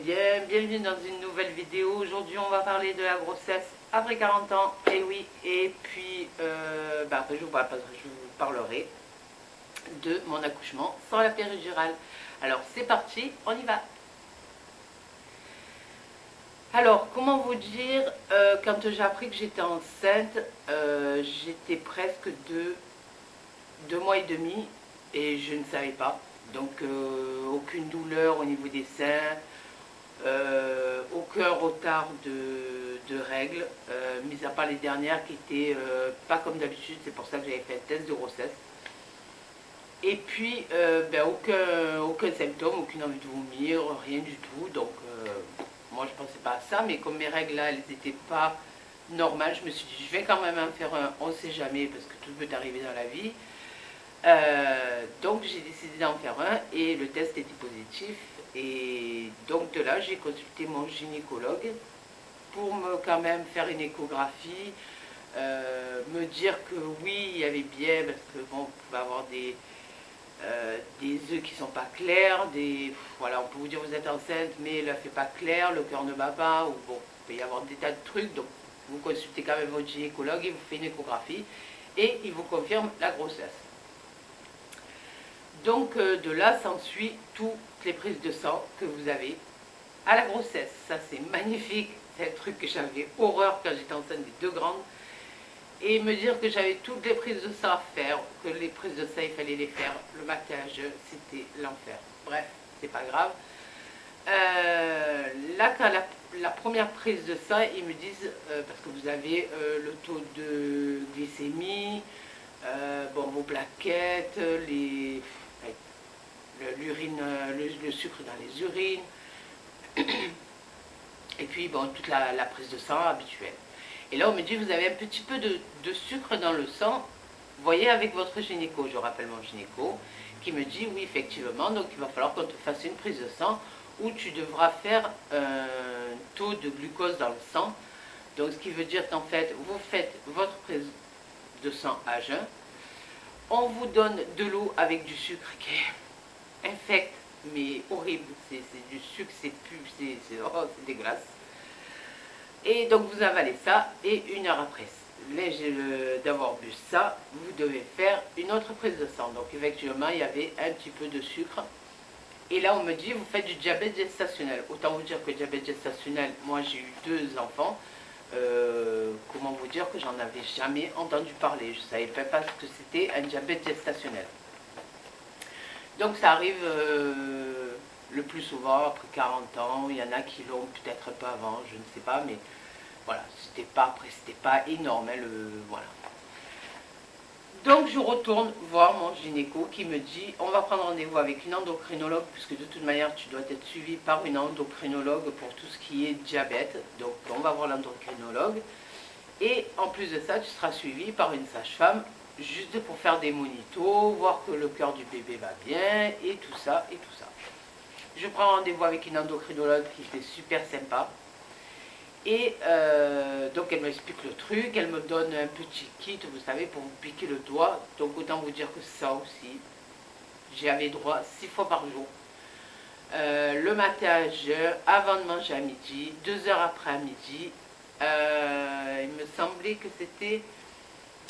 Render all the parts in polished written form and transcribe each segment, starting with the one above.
bien, bienvenue dans une nouvelle vidéo. Aujourd'hui on va parler de la grossesse après 40 ans, et oui, et puis après je vous parlerai de mon accouchement sans la péridurale. Alors c'est parti, on y va. Alors comment vous dire, quand j'ai appris que j'étais enceinte, j'étais presque deux mois et demi et je ne savais pas. Donc aucune douleur au niveau des seins, aucun retard de règles, mis à part les dernières qui étaient pas comme d'habitude, c'est pour ça que j'avais fait un test de grossesse. Et puis aucun symptôme, aucune envie de vomir, rien du tout. Donc moi je pensais pas à ça, mais comme mes règles là elles n'étaient pas normales, je me suis dit je vais quand même en faire un, on sait jamais parce que tout peut arriver dans la vie. Donc j'ai décidé d'en faire un et le test était positif, et donc de là j'ai consulté mon gynécologue pour me quand même faire une échographie, me dire que oui il y avait bien, parce que bon on pouvait avoir des œufs qui sont pas clairs, voilà, on peut vous dire vous êtes enceinte mais l'œuf n'est pas clair, le cœur ne bat pas, ou bon il peut y avoir des tas de trucs. Donc vous consultez quand même votre gynécologue, il vous fait une échographie et il vous confirme la grossesse. Donc de là s'ensuit toutes les prises de sang que vous avez à la grossesse. Ça c'est magnifique, c'est un truc que j'avais horreur quand j'étais enceinte des deux grandes. Et me dire que j'avais toutes les prises de sang à faire, que les prises de sang il fallait les faire, le maquillage c'était l'enfer. Bref, c'est pas grave. Là quand la première prise de sang, ils me disent, parce que vous avez le taux de glycémie, bon, vos plaquettes, l'urine, le sucre dans les urines, et puis bon, toute la prise de sang habituelle. Et là on me dit vous avez un petit peu de sucre dans le sang, voyez avec votre gynéco. Je rappelle mon gynéco qui me dit oui effectivement, donc il va falloir qu'on te fasse une prise de sang où tu devras faire un taux de glucose dans le sang. Donc ce qui veut dire qu'en fait vous faites votre prise de sang à jeun, on vous donne de l'eau avec du sucre qui est infect mais horrible, c'est du sucre, c'est dégueulasse. Et donc vous avalez ça, et une heure après d'avoir bu ça, vous devez faire une autre prise de sang. Donc effectivement il y avait un petit peu de sucre. Et là on me dit vous faites du diabète gestationnel. Autant vous dire que le diabète gestationnel, moi j'ai eu deux enfants, comment vous dire que j'en avais jamais entendu parler. Je ne savais pas ce que c'était un diabète gestationnel. Donc ça arrive le plus souvent après 40 ans. Il y en a qui l'ont peut-être un peu avant, je ne sais pas, mais voilà, c'était pas énorme, hein, voilà. Donc je retourne voir mon gynéco qui me dit on va prendre rendez-vous avec une endocrinologue, puisque de toute manière tu dois être suivi par une endocrinologue pour tout ce qui est diabète. Donc on va voir l'endocrinologue, et en plus de ça tu seras suivi par une sage-femme, juste pour faire des monitos, voir que le cœur du bébé va bien, et tout ça, et tout ça. Je prends rendez-vous avec une endocrinologue qui était super sympa. Et donc elle m'explique le truc, elle me donne un petit kit, vous savez, pour vous piquer le doigt. Donc autant vous dire que ça aussi, j'avais droit 6 fois par jour. Le matin, avant de manger à midi, 2 heures après à midi. Il me semblait que c'était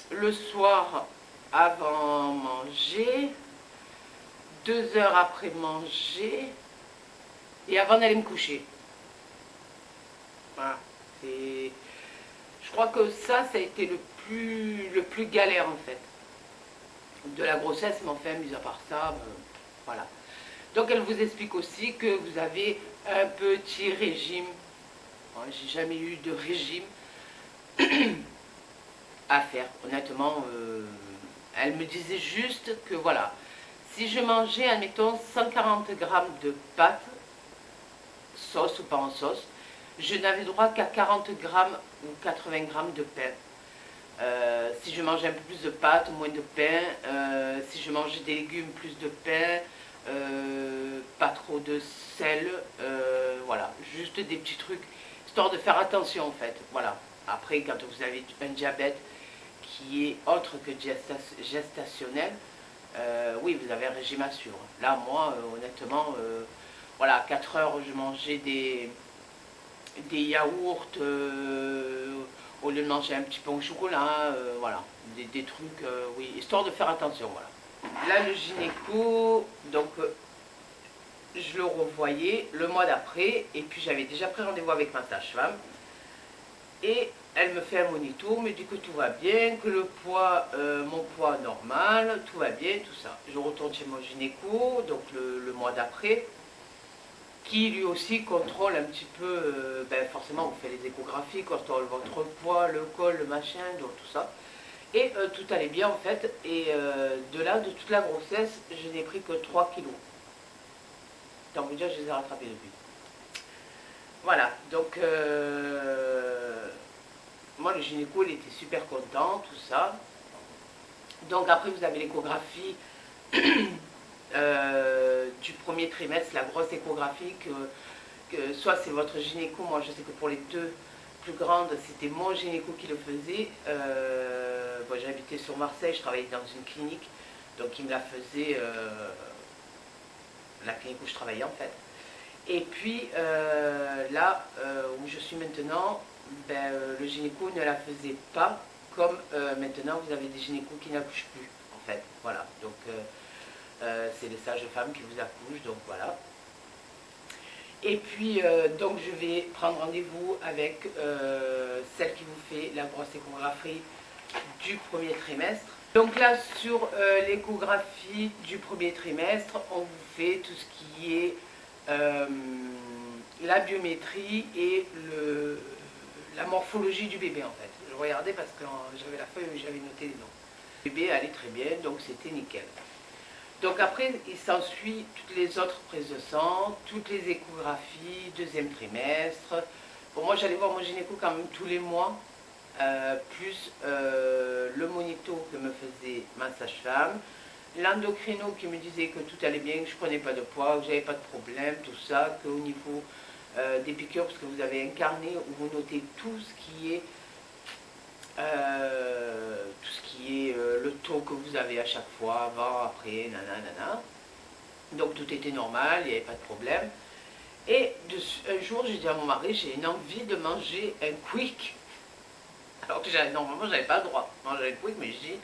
le soir avant manger, 2 heures après manger, et avant d'aller me coucher. Voilà. Je crois que ça a été le plus galère en fait de la grossesse, mais enfin mis à part ça, voilà. Donc elle vous explique aussi que vous avez un petit régime. J'ai jamais eu de régime à faire, honnêtement. Elle me disait juste que voilà, si je mangeais admettons 140 grammes de pâtes, sauce ou pas en sauce, je n'avais droit qu'à 40 grammes ou 80 grammes de pain. Si je mangeais un peu plus de pâtes, moins de pain. Si je mangeais des légumes, plus de pain. Pas trop de sel. Voilà, juste des petits trucs, histoire de faire attention en fait. Voilà. Après, quand vous avez un diabète qui est autre que gestationnel, oui, vous avez un régime à suivre. Là, moi, honnêtement, voilà, à 4 heures, je mangeais des yaourts au lieu de manger un petit pain au chocolat, voilà, des trucs, oui, histoire de faire attention, voilà. Là, le gynéco, donc je le revoyais le mois d'après, et puis j'avais déjà pris rendez-vous avec ma sage-femme, et elle me fait un monito, me dit que tout va bien, que le poids, mon poids normal, tout va bien, tout ça. Je retourne chez mon gynéco, donc le mois d'après, qui lui aussi contrôle un petit peu, ben forcément vous faites les échographies, contrôle votre poids, le col, le machin, donc tout ça. Et tout allait bien en fait, et de là, de toute la grossesse, je n'ai pris que 3 kilos. Tant vous dire, je les ai rattrapés depuis. Voilà, donc moi le gynéco il était super content, tout ça. Donc après vous avez l'échographie du premier trimestre, la grosse échographie que soit c'est votre gynéco, moi je sais que pour les deux plus grandes c'était mon gynéco qui le faisait. Bon, j'habitais sur Marseille, je travaillais dans une clinique, donc il me la faisait, la clinique où je travaillais en fait. Et puis là où je suis maintenant, ben, le gynéco ne la faisait pas comme maintenant vous avez des gynécos qui n'accouchent plus en fait. Voilà, donc c'est les sages-femmes qui vous accouchent, donc voilà. Et puis donc je vais prendre rendez-vous avec celle qui vous fait la grosse échographie du premier trimestre. Donc là sur l'échographie du premier trimestre, on vous fait tout ce qui est la biométrie et la morphologie du bébé en fait. Je regardais parce que j'avais la feuille où j'avais noté les noms. Le bébé allait très bien, donc c'était nickel. Donc après, il s'ensuit toutes les autres prises de sang, toutes les échographies, deuxième trimestre. Bon, moi j'allais voir mon gynéco quand même tous les mois, plus le monito que me faisait ma sage-femme, l'endocrino qui me disait que tout allait bien, que je ne prenais pas de poids, que j'avais pas de problème, tout ça, qu'au niveau des piqûres, parce que vous avez un carnet où vous notez tout ce qui est le taux que vous avez à chaque fois, avant, après, nanana. Donc tout était normal, il n'y avait pas de problème. Et un jour, j'ai dit à mon mari, j'ai une envie de manger un quick. Alors que normalement, je n'avais pas le droit de manger un quick, mais je dis,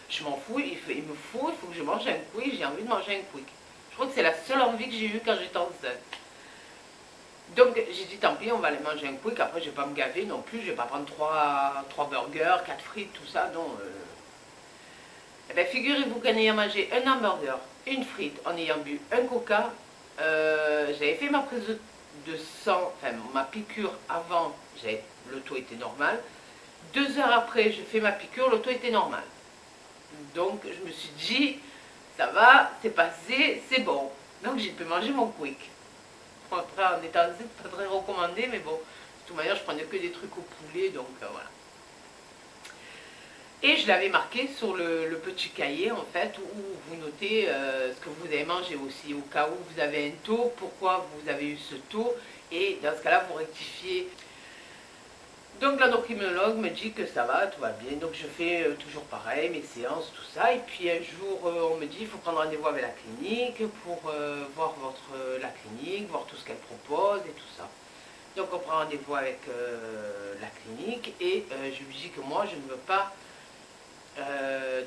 je m'en fous, il faut que je mange un quick, j'ai envie de manger un quick. Je crois que c'est la seule envie que j'ai eue quand j'étais enceinte. Donc j'ai dit tant pis, on va aller manger un quick, après je ne vais pas me gaver non plus, je ne vais pas prendre 3 burgers, 4 frites, tout ça, non. Eh bien figurez-vous qu'en ayant mangé un hamburger, une frite, en ayant bu un coca, j'avais fait ma prise de sang, enfin ma piqûre avant, le taux était normal. 2 heures après, je fais ma piqûre, le taux était normal. Donc je me suis dit, ça va, c'est passé, c'est bon. Donc j'ai pu manger mon quick. Après, en étant enceinte, pas très recommandé, mais bon, de toute manière, je prenais que des trucs au poulet, donc voilà. Et je l'avais marqué sur le petit cahier, en fait, où vous notez ce que vous avez mangé aussi, au cas où vous avez un taux, pourquoi vous avez eu ce taux, et dans ce cas-là, vous rectifiez. Donc l'endocrinologue me dit que ça va, tout va bien, donc je fais toujours pareil, mes séances, tout ça, et puis un jour on me dit il faut prendre rendez-vous avec la clinique pour voir la clinique, voir tout ce qu'elle propose et tout ça. Donc on prend rendez-vous avec la clinique et je lui dis que moi je ne veux pas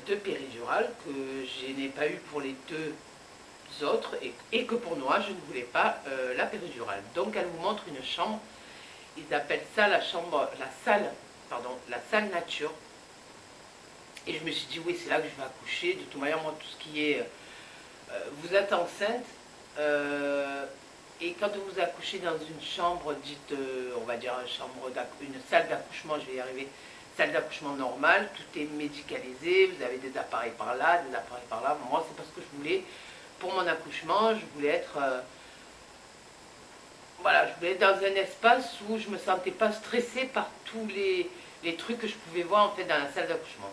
de péridurale, que je n'ai pas eu pour les deux autres et que pour moi je ne voulais pas la péridurale. Donc elle vous montre une chambre. Ils appellent ça la salle nature. Et je me suis dit, oui, c'est là que je vais accoucher. De toute manière, moi, tout ce qui est... vous êtes enceinte, et quand vous accouchez dans une chambre dite, on va dire, une salle d'accouchement, je vais y arriver, salle d'accouchement normale, tout est médicalisé, vous avez des appareils par là, des appareils par là. Moi, c'est parce que je voulais, pour mon accouchement, je voulais être... voilà, je voulais être dans un espace où je ne me sentais pas stressée par tous les trucs que je pouvais voir en fait dans la salle d'accouchement.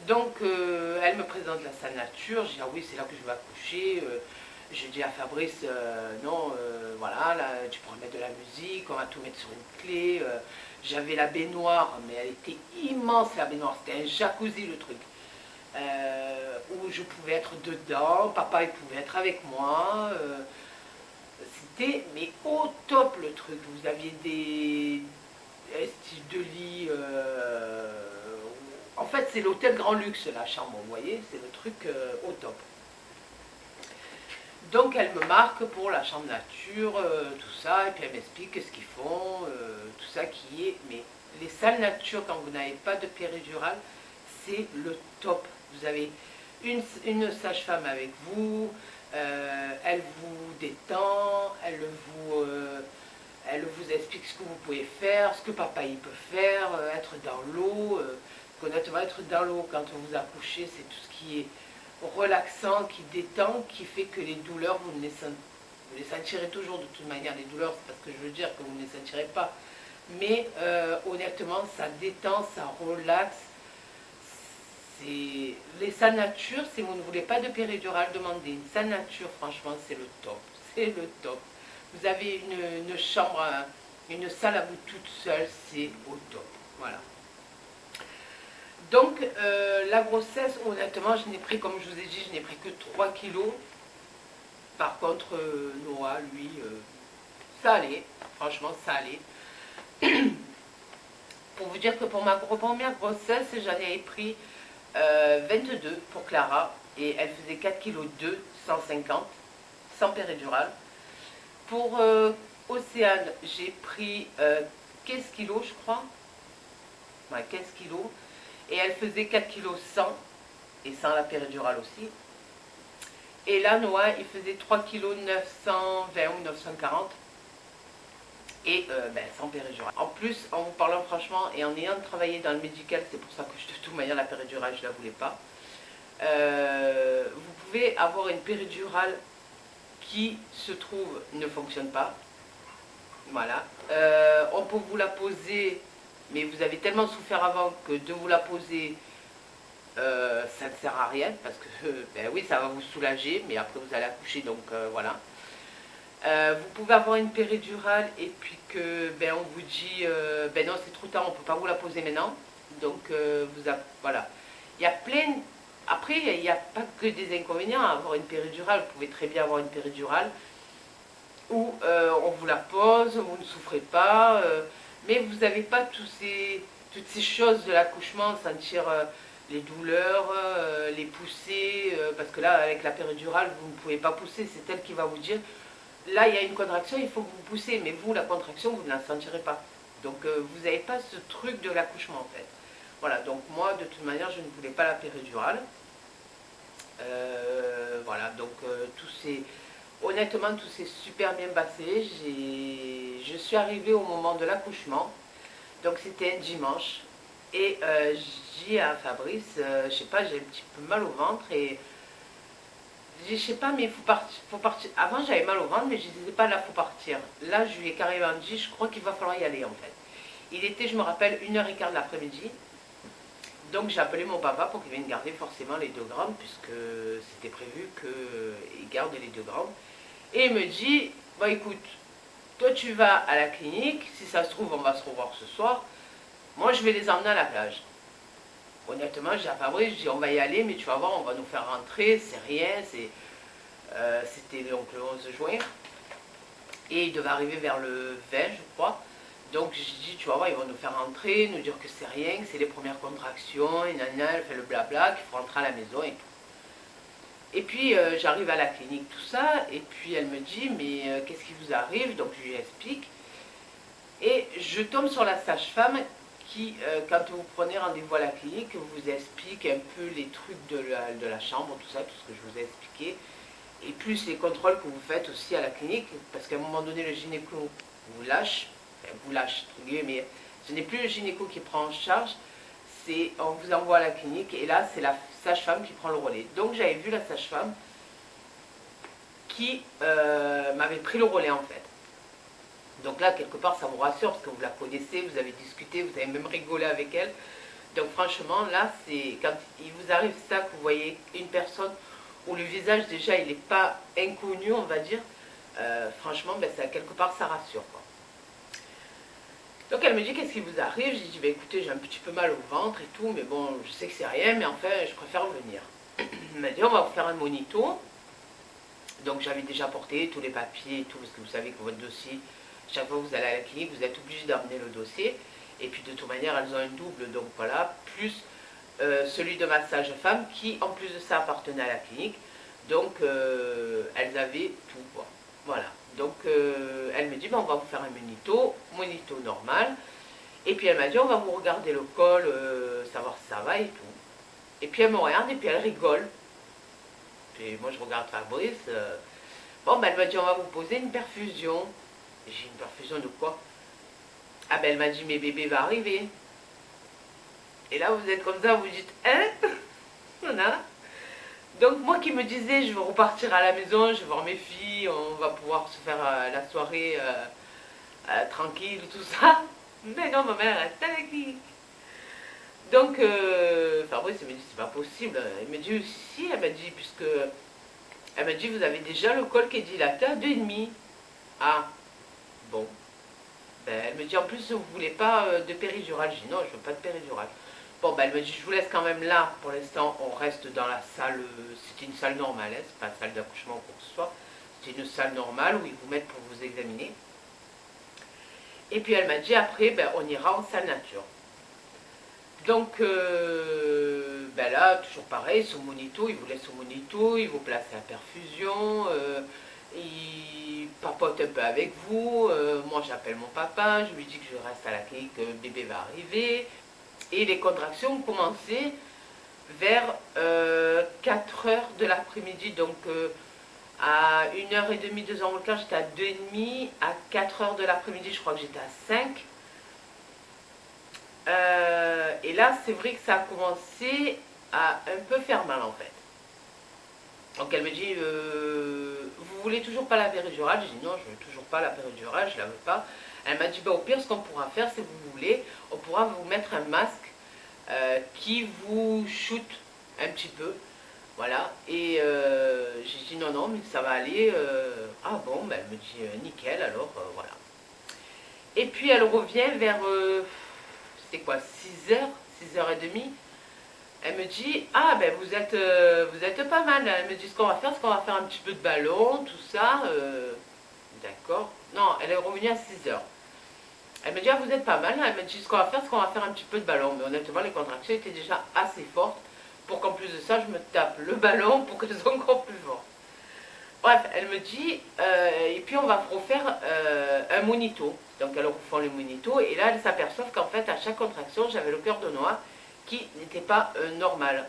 Donc elle me présente la salle nature, je dis ah oui c'est là que je vais accoucher, je dis à Fabrice non voilà, là, tu pourras mettre de la musique, on va tout mettre sur une clé, j'avais la baignoire mais elle était immense la baignoire, c'était un jacuzzi le truc, où je pouvais être dedans, papa il pouvait être avec moi. c'était mais au top le truc. Vous aviez des styles de lit. En fait, c'est l'hôtel grand luxe, la chambre, vous voyez, c'est le truc au top. Donc elle me marque pour la chambre nature, tout ça, et puis elle m'explique ce qu'ils font, tout ça qui est... Mais les salles nature, quand vous n'avez pas de péridurale, c'est le top. Vous avez une sage-femme avec vous, elle vous détend, elle vous explique ce que vous pouvez faire, ce que papa il peut faire, être dans l'eau. Honnêtement, être dans l'eau quand on vous accouchez, c'est tout ce qui est relaxant, qui détend, qui fait que les douleurs, vous les sentirez toujours de toute manière. Les douleurs, c'est parce que je veux dire que vous ne les sentirez pas. Mais honnêtement, ça détend, ça relaxe. Les salles nature, si vous ne voulez pas de péridurale, demandez une salle nature, franchement, c'est le top. C'est le top. Vous avez une chambre, une salle à vous toute seule, c'est au top. Voilà. Donc, la grossesse, honnêtement, je n'ai pris, comme je vous ai dit, je n'ai pris que 3 kilos. Par contre, Noah, lui, ça allait. Franchement, ça allait. Pour vous dire que pour ma première grossesse, j'en avais pris 22 pour Clara. Et elle faisait 4 kg 2, 150, sans péridurale. Pour Océane, j'ai pris 15 kilos, je crois. Ouais, 15 kilos. Et elle faisait 4 kg 100, et sans la péridurale aussi. Et là, Noah, il faisait 3 kg 920 ou 940, et sans péridurale. En plus, en vous parlant franchement, et en ayant travaillé dans le médical, c'est pour ça que de toute manière, la péridurale, je ne la voulais pas. Vous pouvez avoir une péridurale qui se trouve ne fonctionne pas. Voilà. On peut vous la poser, mais vous avez tellement souffert avant que de vous la poser, ça ne sert à rien, parce que ben oui, ça va vous soulager, mais après vous allez accoucher, donc voilà. Vous pouvez avoir une péridurale et puis que on vous dit ben non, c'est trop tard, on ne peut pas vous la poser maintenant. Donc voilà. Il y a plein. Après, il n'y a pas que des inconvénients à avoir une péridurale. Vous pouvez très bien avoir une péridurale où on vous la pose, vous ne souffrez pas, mais vous n'avez pas toutes ces choses de l'accouchement, sentir les douleurs, les poussées, parce que là, avec la péridurale, vous ne pouvez pas pousser, c'est elle qui va vous dire, là, il y a une contraction, il faut que vous poussez, mais vous, la contraction, vous ne la sentirez pas. Donc, vous n'avez pas ce truc de l'accouchement, en fait. Voilà, donc moi, de toute manière, je ne voulais pas la péridurale. Voilà, donc honnêtement, tout s'est super bien passé. Je suis arrivée au moment de l'accouchement, donc c'était un dimanche. Et j'ai dit à Fabrice, je sais pas, j'ai un petit peu mal au ventre et je sais pas, mais faut partir. Avant j'avais mal au ventre, mais je disais pas là, faut partir. Là, je lui ai carrément dit, je crois qu'il va falloir y aller en fait. Il était, je me rappelle, 1h15 de l'après-midi. Donc j'ai appelé mon papa pour qu'il vienne garder forcément les 2 grammes, puisque c'était prévu qu'il garde les 2 grammes. Et il me dit, bah écoute, toi tu vas à la clinique, si ça se trouve on va se revoir ce soir, moi je vais les emmener à la plage. Honnêtement, j'ai à Fabrice, je dis on va y aller, mais tu vas voir, on va nous faire rentrer, c'est rien, c'était donc le 11 juin, et il devait arriver vers le 20 je crois. Donc j'ai dit, tu vas voir, ils vont nous faire rentrer, nous dire que c'est rien, que c'est les premières contractions, et nana, elle fait le blabla, qu'il faut rentrer à la maison et tout. Et puis j'arrive à la clinique, tout ça, et puis elle me dit, mais qu'est-ce qui vous arrive? Donc je lui explique. Et je tombe sur la sage-femme qui, quand vous prenez rendez-vous à la clinique, vous explique un peu les trucs de la chambre, tout ça, tout ce que je vous ai expliqué. Et plus les contrôles que vous faites aussi à la clinique, parce qu'à un moment donné, le gynéco vous lâche, mais ce n'est plus le gynéco qui prend en charge, on vous envoie à la clinique et là c'est la sage-femme qui prend le relais. Donc j'avais vu la sage-femme qui m'avait pris le relais en fait. Donc là quelque part ça vous rassure parce que vous la connaissez, vous avez discuté, vous avez même rigolé avec elle. Donc franchement là c'est quand il vous arrive ça, que vous voyez une personne où le visage déjà il n'est pas inconnu on va dire, franchement ça, quelque part ça rassure quoi. Donc elle me dit, qu'est-ce qui vous arrive? J'ai dit, bah, écoutez, j'ai un petit peu mal au ventre et tout, mais bon, je sais que c'est rien, mais enfin, je préfère venir. Elle m'a dit, on va vous faire un monito. Donc j'avais déjà porté tous les papiers et tout, parce que vous savez que votre dossier, chaque fois que vous allez à la clinique, vous êtes obligé d'emmener le dossier. Et puis de toute manière, elles ont un double, donc voilà, plus celui de ma sage-femme qui, en plus de ça, appartenait à la clinique. Donc elles avaient tout, quoi. Voilà. Donc elle me dit, ben, on va vous faire un monito normal. Et puis elle m'a dit, on va vous regarder le col, savoir si ça va et tout. Et puis elle me regarde et puis elle rigole. Puis moi je regarde Fabrice. Bon, ben elle m'a dit, on va vous poser une perfusion. J'ai une perfusion de quoi? Ah ben elle m'a dit, mais bébé va arriver. Et là vous êtes comme ça, vous dites, hein? Voilà. Donc moi qui me disais, je veux repartir à la maison, je vais voir mes filles, on va pouvoir se faire la soirée tranquille, tout ça. Mais non, ma mère reste avec lui. Donc, Fabrice elle me dit, c'est pas possible. Elle me dit, si, elle m'a dit, puisque... Elle m'a dit, vous avez déjà le col qui est dilaté à 2,5. Ah, bon. Ben, elle me dit, en plus, vous voulez pas de péridurale? Je dis, non, je veux pas de péridurale. Bon, ben, elle me dit, je vous laisse quand même là. Pour l'instant, on reste dans la salle. C'était une salle normale, hein, c'est pas une salle d'accouchement ou quoi que ce soit. C'était une salle normale où ils vous mettent pour vous examiner. Et puis elle m'a dit, après, ben, on ira en salle nature. Donc, ben là, toujours pareil, son monito, il vous laisse son monito, il vous place la perfusion, il papote un peu avec vous, moi j'appelle mon papa, je lui dis que je reste à la clinique, que bébé va arriver. Et les contractions ont commencé vers 4 heures de l'après-midi, donc à 1h30, 2h le quart, j'étais à 2h30, à 4 heures de l'après-midi, je crois que j'étais à 5. Et là, c'est vrai que ça a commencé à un peu faire mal en fait. Donc elle me dit, vous voulez toujours pas la péridurale? J'ai dit non, je veux toujours pas la péridurale, je la veux pas. Elle m'a dit, bah, au pire, ce qu'on pourra faire, si vous voulez, on pourra vous mettre un masque qui vous shoot un petit peu. Voilà. Et j'ai dit non, non, mais ça va aller. Ah bon, bah, elle me dit nickel, alors voilà. Et puis elle revient vers, c'était quoi, 6h, 6h30. Elle me dit, ah ben vous êtes pas mal. Elle me dit, ce qu'on va faire, c'est qu'on va faire un petit peu de ballon, tout ça. D'accord. Non, elle est revenue à 6h. Elle me dit, ah vous êtes pas mal. Elle me dit, ce qu'on va faire, c'est qu'on va faire un petit peu de ballon. Mais honnêtement, les contractions étaient déjà assez fortes pour qu'en plus de ça, je me tape le ballon pour qu'elles soient encore plus fortes. Bref, elle me dit, et puis on va refaire un monito. Donc elles refont le monito, et là elles s'aperçoivent qu'en fait, à chaque contraction, j'avais le cœur de Noah qui n'était pas normal.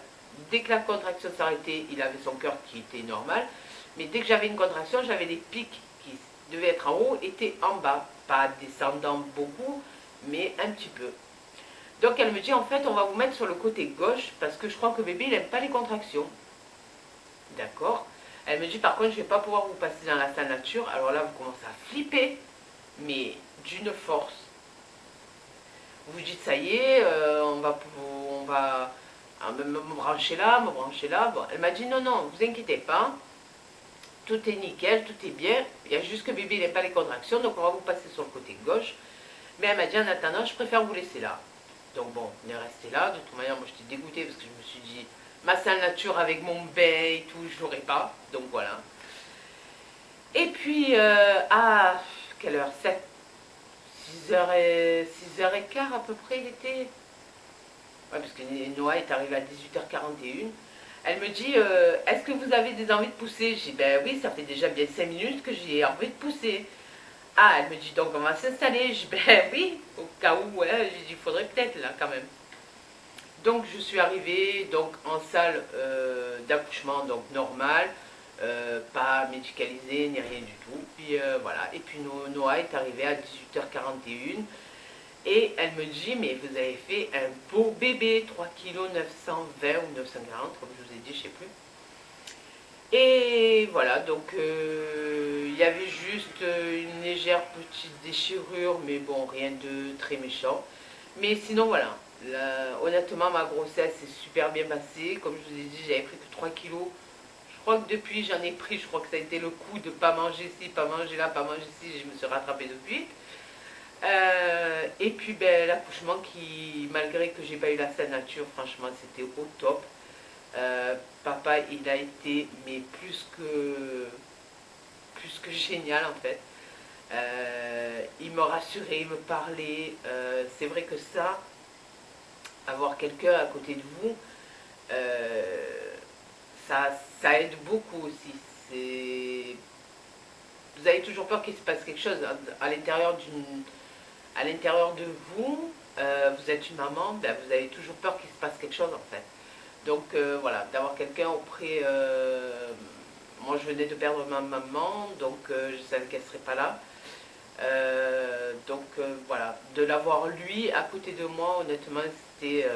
Dès que la contraction s'arrêtait, il avait son cœur qui était normal, mais dès que j'avais une contraction, j'avais des pics qui devaient être en haut, étaient en bas. Pas descendant beaucoup, mais un petit peu. Donc elle me dit, en fait, on va vous mettre sur le côté gauche, parce que je crois que bébé, il n'aime pas les contractions. D'accord. Elle me dit, par contre, je ne vais pas pouvoir vous passer dans la salle nature. Alors là, vous commencez à flipper, mais d'une force. Vous dites, ça y est, on va me brancher là, me brancher là. Bon, elle m'a dit, non, non, vous inquiétez pas. Tout est nickel, tout est bien. Il y a juste que bébé n'aime pas les contractions, donc on va vous passer sur le côté gauche. Mais elle m'a dit, en attendant, je préfère vous laisser là. Donc bon, on est resté là. De toute manière, moi, j'étais dégoûtée parce que je me suis dit, ma salle nature avec mon bain et tout, je l'aurais pas. Donc voilà. Et puis, à quelle heure? 7, 6h15 à peu près, il était. Ouais, parce que Noah est arrivé à 18h41. Elle me dit, est-ce que vous avez des envies de pousser? J'ai dit, ben oui, ça fait déjà bien 5 minutes que j'ai envie de pousser. Ah, elle me dit, donc on va s'installer. J'ai dit, ben oui, au cas où, ouais. J'ai dit, il faudrait peut-être là quand même. Donc je suis arrivée donc, en salle d'accouchement, donc normale, pas médicalisée ni rien du tout. Puis voilà, et puis Noah est arrivé à 18h41 et elle me dit, mais vous avez fait un beau bébé, 3 kg 920 ou 940, comme je vous ai dit, je ne sais plus. Et voilà, donc il y avait juste une légère petite déchirure, mais bon, rien de très méchant. Mais sinon, voilà, honnêtement, ma grossesse s'est super bien passée. Comme je vous ai dit, j'avais pris que 3 kilos. Je crois que depuis, j'en ai pris, je crois que ça a été le coup de pas manger ci, pas manger là, pas manger ci, je me suis rattrapée depuis. Et puis, ben, l'accouchement qui, malgré que j'ai pas eu la saine nature, franchement, c'était au top. Papa, il a été, mais plus que plus que génial en fait. Il me rassurait, il me parlait. C'est vrai que ça, avoir quelqu'un à côté de vous, ça aide beaucoup aussi. Vous avez toujours peur qu'il se passe quelque chose à l'intérieur de vous. Vous êtes une maman, ben, vous avez toujours peur qu'il se passe quelque chose en fait. Donc voilà, d'avoir quelqu'un auprès. Moi je venais de perdre ma maman, donc je savais qu'elle ne serait pas là. Voilà, de l'avoir lui à côté de moi, honnêtement, c'était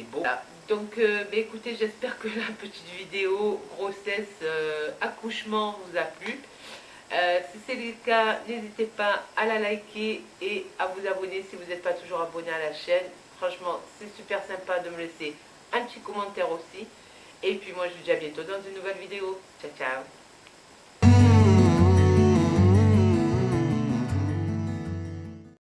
beau. Voilà. Donc écoutez, j'espère que la petite vidéo grossesse, accouchement vous a plu. Si c'est le cas, n'hésitez pas à la liker et à vous abonner si vous n'êtes pas toujours abonné à la chaîne. Franchement, c'est super sympa de me laisser un petit commentaire aussi. Et puis moi, je vous dis à bientôt dans une nouvelle vidéo. Ciao, ciao.